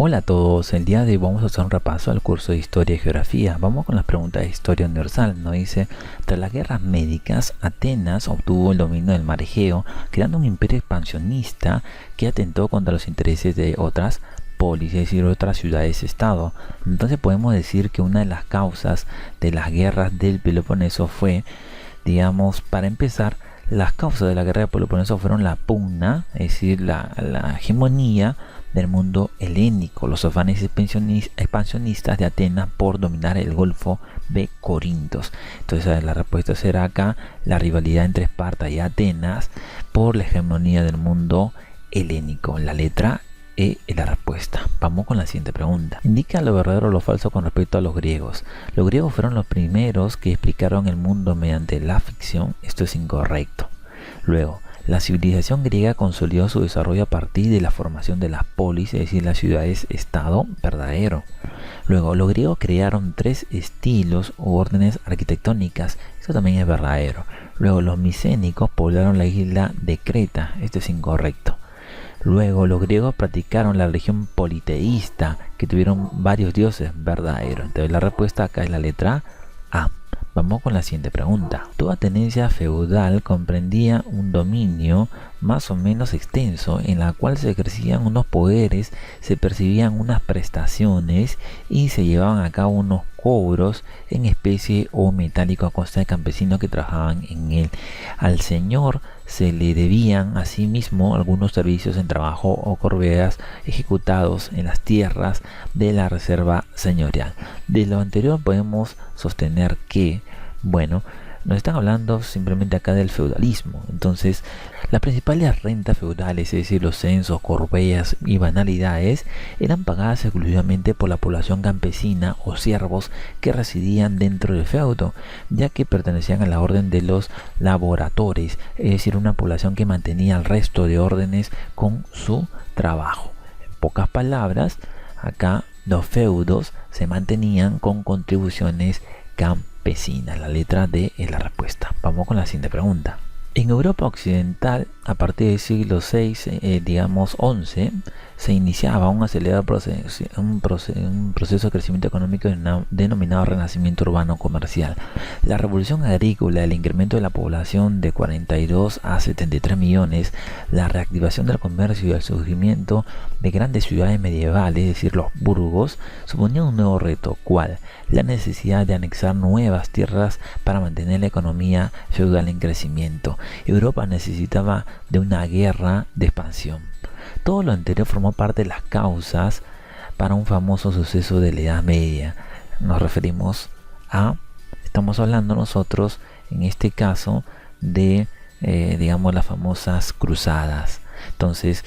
Hola a todos, el día de hoy vamos a hacer un repaso al curso de Historia y Geografía. Vamos con las preguntas de Historia Universal. Nos dice, tras las guerras médicas, Atenas obtuvo el dominio del mar Egeo, creando un imperio expansionista que atentó contra los intereses de otras polis, es decir, otras ciudades-estado. Entonces podemos decir que una de las causas de las guerras del Peloponeso fue, digamos, para empezar, las causas de la guerra del Peloponeso fueron la pugna, es decir, la hegemonía del mundo helénico, los afanes expansionistas de Atenas por dominar el Golfo de Corintos. Entonces la respuesta será acá la rivalidad entre Esparta y Atenas por la hegemonía del mundo helénico. La letra E es la respuesta. Vamos con la siguiente pregunta. Indica lo verdadero o lo falso con respecto a los griegos. Los griegos fueron los primeros que explicaron el mundo mediante la ficción. Esto es incorrecto. Luego, la civilización griega consolidó su desarrollo a partir de la formación de las polis, es decir, las ciudades-estado, verdadero. Luego, los griegos crearon 3 estilos u órdenes arquitectónicas, eso también es verdadero. Luego, los micénicos poblaron la isla de Creta, esto es incorrecto. Luego, los griegos practicaron la religión politeísta, que tuvieron varios dioses, verdadero. Entonces, la respuesta acá es la letra A. Vamos con la siguiente pregunta. Toda tenencia feudal comprendía un dominio más o menos extenso en la cual se ejercían unos poderes, se percibían unas prestaciones y se llevaban a cabo unos cobros en especie o metálico a costa de campesinos que trabajaban en él. Al señor se le debían asimismo algunos servicios en trabajo o corveas ejecutados en las tierras de la reserva señorial. De lo anterior podemos sostener que, bueno, nos están hablando simplemente acá del feudalismo. Entonces, las principales rentas feudales, es decir, los censos, corveas y banalidades, eran pagadas exclusivamente por la población campesina o siervos que residían dentro del feudo, ya que pertenecían a la orden de los laboratores, es decir, una población que mantenía al resto de órdenes con su trabajo. En pocas palabras, acá los feudos se mantenían con contribuciones campesinas. La letra D es la respuesta. Vamos con la siguiente pregunta. En Europa Occidental, a partir del siglo VI, digamos 11, se iniciaba un acelerado proceso de crecimiento económico denominado renacimiento urbano comercial. La revolución agrícola, el incremento de la población de 42 a 73 millones, la reactivación del comercio y el surgimiento de grandes ciudades medievales, es decir, los burgos, suponían un nuevo reto, ¿cuál? La necesidad de anexar nuevas tierras para mantener la economía feudal en crecimiento. Europa necesitaba de una guerra de expansión. Todo lo anterior formó parte de las causas para un famoso suceso de la Edad Media. Estamos hablando nosotros, en este caso, de, digamos, las famosas cruzadas. Entonces,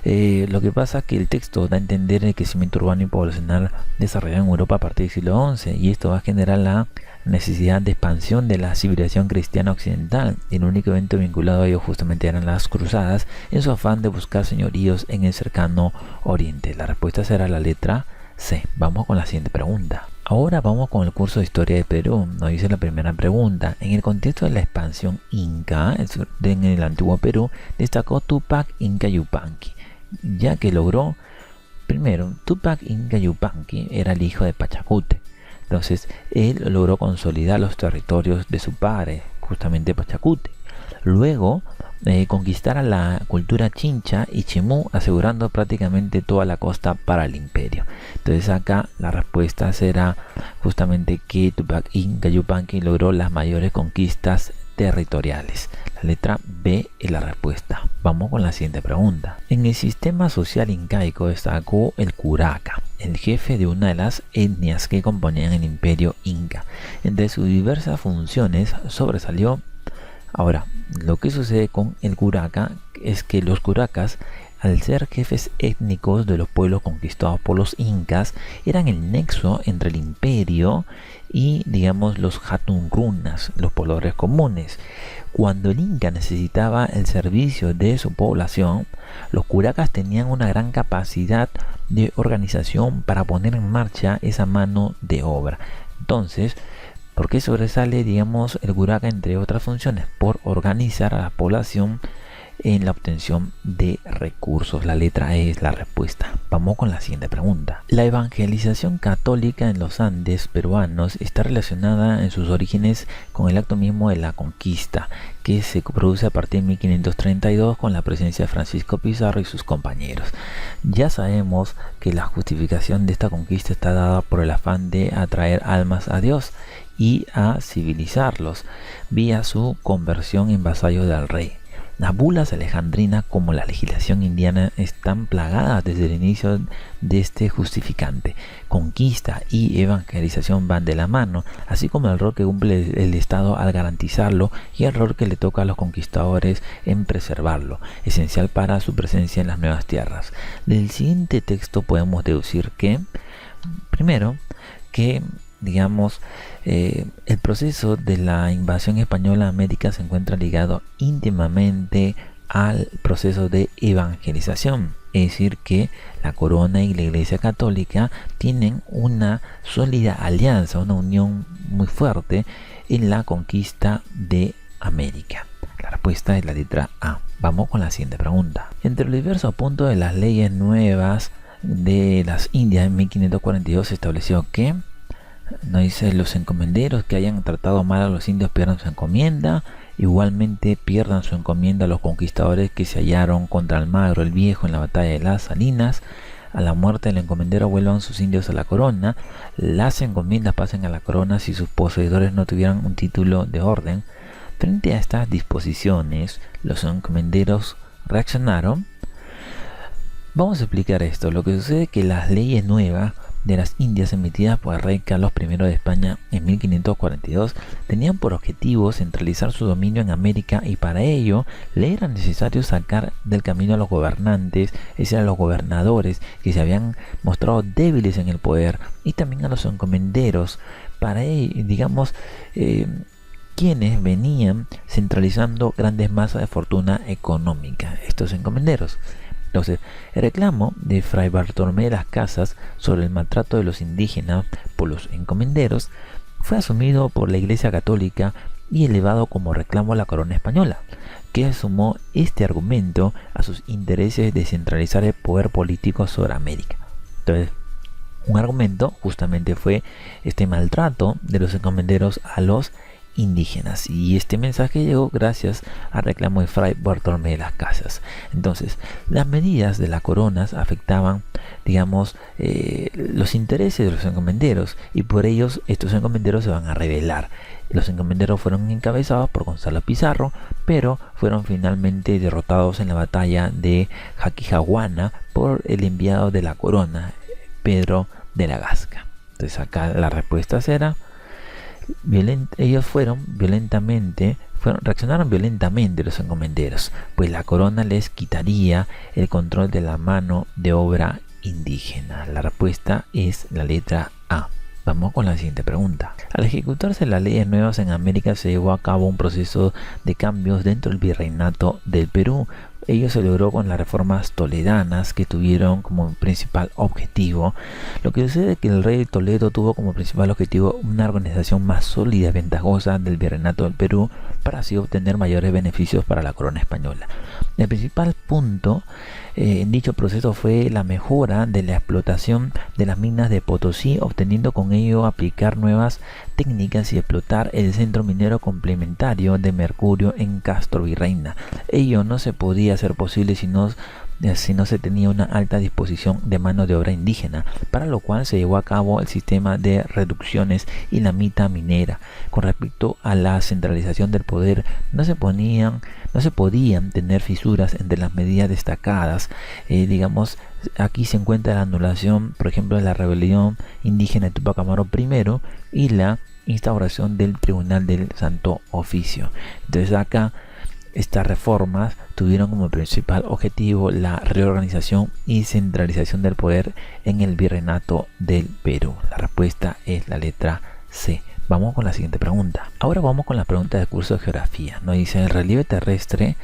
lo que pasa es que el texto da a entender el crecimiento urbano y poblacional desarrollado en Europa a partir del siglo XI, y esto va a generar la necesidad de expansión de la civilización cristiana occidental. El único evento vinculado a ello justamente eran las cruzadas, en su afán de buscar señoríos en el cercano oriente. La respuesta será la letra C. Vamos con la siguiente pregunta. Ahora vamos con el curso de Historia de Perú. Nos dice la primera pregunta. En el contexto de la expansión inca en el antiguo Perú, destacó Túpac Inca Yupanqui, ya que logró, primero, Túpac Inca Yupanqui era el hijo de Pachacute. Entonces, él logró consolidar los territorios de su padre, justamente Pachacute. Luego, conquistar a la cultura chincha y chimú, asegurando prácticamente toda la costa para el imperio. Entonces acá la respuesta será justamente que Túpac Inca Yupanqui logró las mayores conquistas territoriales. La letra B es la respuesta. Vamos con la siguiente pregunta. En el sistema social incaico destacó el curaca, el jefe de una de las etnias que componían el imperio inca. Entre sus diversas funciones sobresalió. Ahora, lo que sucede con el curaca es que los curacas, al ser jefes étnicos de los pueblos conquistados por los incas, eran el nexo entre el imperio y, digamos, los hatunrunas, los pobladores comunes. Cuando el inca necesitaba el servicio de su población, los curacas tenían una gran capacidad de organización para poner en marcha esa mano de obra. Entonces, ¿por qué sobresale, digamos, el curaca entre otras funciones? Por organizar a la población en la obtención de recursos. La letra E es la respuesta. Vamos con la siguiente pregunta. La evangelización católica en los Andes peruanos está relacionada en sus orígenes con el acto mismo de la conquista, que se produce a partir de 1532 con la presencia de Francisco Pizarro y sus compañeros. Ya sabemos que la justificación de esta conquista está dada por el afán de atraer almas a Dios y a civilizarlos vía su conversión en vasallos del rey. Las bulas alejandrinas como la legislación indiana están plagadas desde el inicio de este justificante. Conquista y evangelización van de la mano, así como el rol que cumple el Estado al garantizarlo y el rol que le toca a los conquistadores en preservarlo, esencial para su presencia en las nuevas tierras. Del siguiente texto podemos deducir que, primero, que el proceso de la invasión española a América se encuentra ligado íntimamente al proceso de evangelización. Es decir, que la corona y la Iglesia Católica tienen una sólida alianza, una unión muy fuerte en la conquista de América. La respuesta es la letra A. Vamos con la siguiente pregunta. Entre los diversos puntos de las leyes nuevas de las Indias en 1542 se estableció que nos dice: los encomenderos que hayan tratado mal a los indios pierdan su encomienda, igualmente pierdan su encomienda a los conquistadores que se hallaron contra Almagro el Viejo en la batalla de las Salinas. A la muerte del encomendero vuelvan sus indios a la corona, las encomiendas pasen a la corona si sus poseedores no tuvieran un título de orden. Frente a estas disposiciones, los encomenderos reaccionaron. Vamos a explicar esto. Lo que sucede es que las leyes nuevas de las Indias emitidas por el rey Carlos I de España en 1542 tenían por objetivo centralizar su dominio en América, y para ello le era necesario sacar del camino a los gobernantes, es decir, a los gobernadores que se habían mostrado débiles en el poder, y también a los encomenderos, para ello, quienes venían centralizando grandes masas de fortuna económica, estos encomenderos. Entonces, el reclamo de Fray Bartolomé de las Casas sobre el maltrato de los indígenas por los encomenderos fue asumido por la Iglesia Católica y elevado como reclamo a la corona española, que sumó este argumento a sus intereses de centralizar el poder político sobre América. Entonces, un argumento justamente fue este maltrato de los encomenderos a los indígenas, y este mensaje llegó gracias al reclamo de Fray Bartolomé de las Casas. Entonces, las medidas de las coronas afectaban, los intereses de los encomenderos, y por ellos estos encomenderos se van a rebelar. Los encomenderos fueron encabezados por Gonzalo Pizarro, pero fueron finalmente derrotados en la batalla de Jaquijahuana por el enviado de la corona, Pedro de la Gasca. Entonces acá la respuesta será: ellos reaccionaron violentamente los encomenderos, pues la corona les quitaría el control de la mano de obra indígena. La respuesta es la letra A. Vamos con la siguiente pregunta. Al ejecutarse las leyes nuevas en América se llevó a cabo un proceso de cambios dentro del virreinato del Perú. Ello se logró con las reformas toledanas, que tuvieron como principal objetivo. Lo que sucede es que el rey de Toledo tuvo como principal objetivo una organización más sólida y ventajosa del virreinato del Perú, para así obtener mayores beneficios para la corona española. El principal punto en dicho proceso fue la mejora de la explotación de las minas de Potosí, obteniendo con ello aplicar nuevas técnicas y explotar el centro minero complementario de mercurio en Castro Virreina. Ello no se podía hacer posible si no se tenía una alta disposición de mano de obra indígena, para lo cual se llevó a cabo el sistema de reducciones y la mita minera. Con respecto a la centralización del poder, no se podían tener fisuras entre las medidas destacadas. Aquí se encuentra la anulación, por ejemplo, de la rebelión indígena de Túpac Amaru I y la instauración del Tribunal del Santo Oficio. Entonces acá estas reformas tuvieron como principal objetivo la reorganización y centralización del poder en el virreinato del Perú. La respuesta es la letra C. Vamos con la siguiente pregunta. Ahora vamos con la pregunta del curso de geografía. Nos dice: el relieve terrestre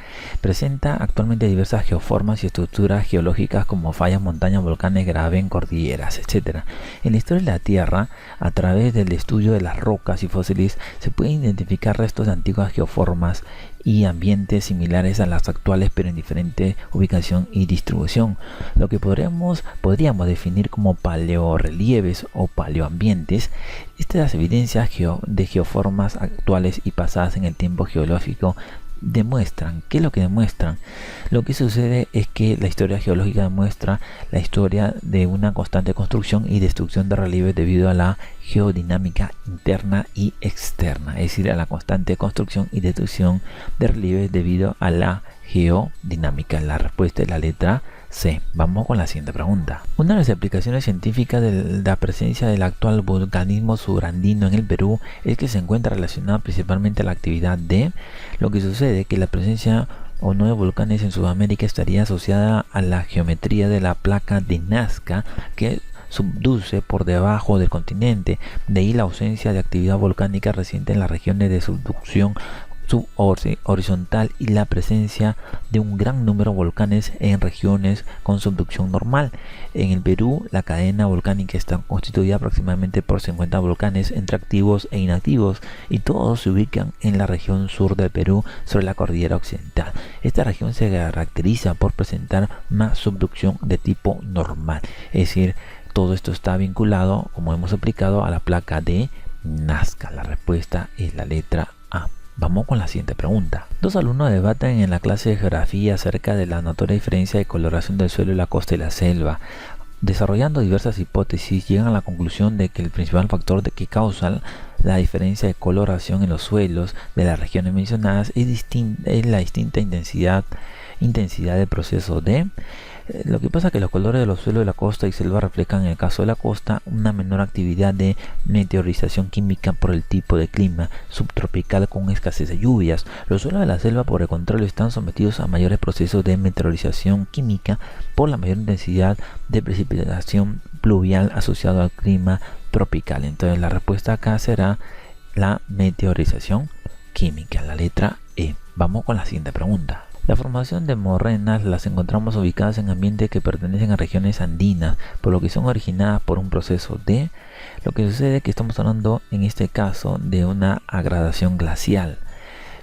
presenta actualmente diversas geoformas y estructuras geológicas como fallas, montañas, volcanes, graben, cordilleras, etc. En la historia de la Tierra, a través del estudio de las rocas y fósiles, se pueden identificar restos de antiguas geoformas y ambientes similares a las actuales, pero en diferente ubicación y distribución. Lo que podríamos definir como paleorrelieves o paleoambientes. Estas evidencias de geoformas actuales y pasadas en el tiempo geológico demuestran. ¿Qué es lo que demuestran? Lo que sucede es que la historia geológica demuestra la historia de una constante construcción y destrucción de relieves debido a la geodinámica interna y externa, es decir, a la constante construcción y destrucción de relieves debido a la geodinámica. La respuesta es la letra C. Vamos con la siguiente pregunta. Una de las aplicaciones científicas de la presencia del actual volcanismo subandino en el Perú es que se encuentra relacionada principalmente a la actividad de. Lo que sucede es que la presencia o no de volcanes en Sudamérica estaría asociada a la geometría de la placa de Nazca, que subduce por debajo del continente. De ahí la ausencia de actividad volcánica reciente en las regiones de subducción subhorizontal y la presencia de un gran número de volcanes en regiones con subducción normal. En el Perú, la cadena volcánica está constituida aproximadamente por 50 volcanes entre activos e inactivos, y todos se ubican en la región sur del Perú, sobre la cordillera occidental. Esta región se caracteriza por presentar más subducción de tipo normal, es decir, todo esto está vinculado, como hemos explicado, a la placa de Nazca. La respuesta es la letra A. Vamos con la siguiente pregunta. Dos alumnos debaten en la clase de geografía acerca de la notoria diferencia de coloración del suelo y la costa y la selva. Desarrollando diversas hipótesis, llegan a la conclusión de que el principal factor que causa la diferencia de coloración en los suelos de las regiones mencionadas es la distinta intensidad del proceso de. Lo que pasa es que los colores de los suelos de la costa y selva reflejan, en el caso de la costa, una menor actividad de meteorización química por el tipo de clima subtropical con escasez de lluvias. Los suelos de la selva, por el contrario, están sometidos a mayores procesos de meteorización química por la mayor intensidad de precipitación pluvial asociado al clima tropical. Entonces la respuesta acá será la meteorización química, la letra E. Vamos con la siguiente pregunta. La formación de morrenas las encontramos ubicadas en ambientes que pertenecen a regiones andinas, por lo que son originadas por un proceso de. Lo que sucede es que estamos hablando en este caso de una agradación glacial.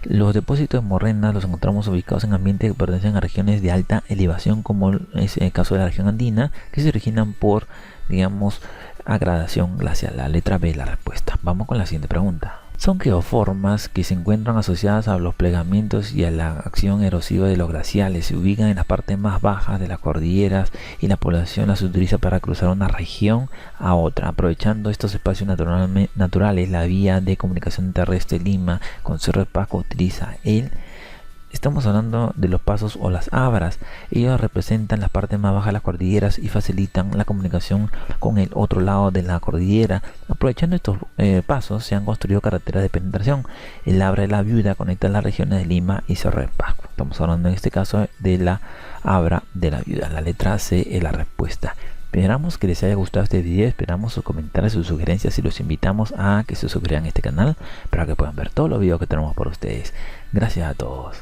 Los depósitos de morrenas los encontramos ubicados en ambientes que pertenecen a regiones de alta elevación, como es el caso de la región andina, que se originan por, digamos, agradación glacial. La letra B es la respuesta. Vamos con la siguiente pregunta. Son geoformas que se encuentran asociadas a los plegamientos y a la acción erosiva de los glaciales. Se ubican en las partes más bajas de las cordilleras y la población las utiliza para cruzar una región a otra. Aprovechando estos espacios naturales, la vía de comunicación terrestre Lima con Cerro de Pasco utiliza el. Estamos hablando de los pasos o las abras. Ellos representan la parte más baja de las cordilleras y facilitan la comunicación con el otro lado de la cordillera. Aprovechando estos pasos, se han construido carreteras de penetración. El Abra de la Viuda conecta las regiones de Lima y Cerro de Pasco. Estamos hablando en este caso de la Abra de la Viuda. La letra C es la respuesta. Esperamos que les haya gustado este video, esperamos sus comentarios, sus sugerencias, y los invitamos a que se suscriban a este canal para que puedan ver todos los videos que tenemos por ustedes. Gracias a todos.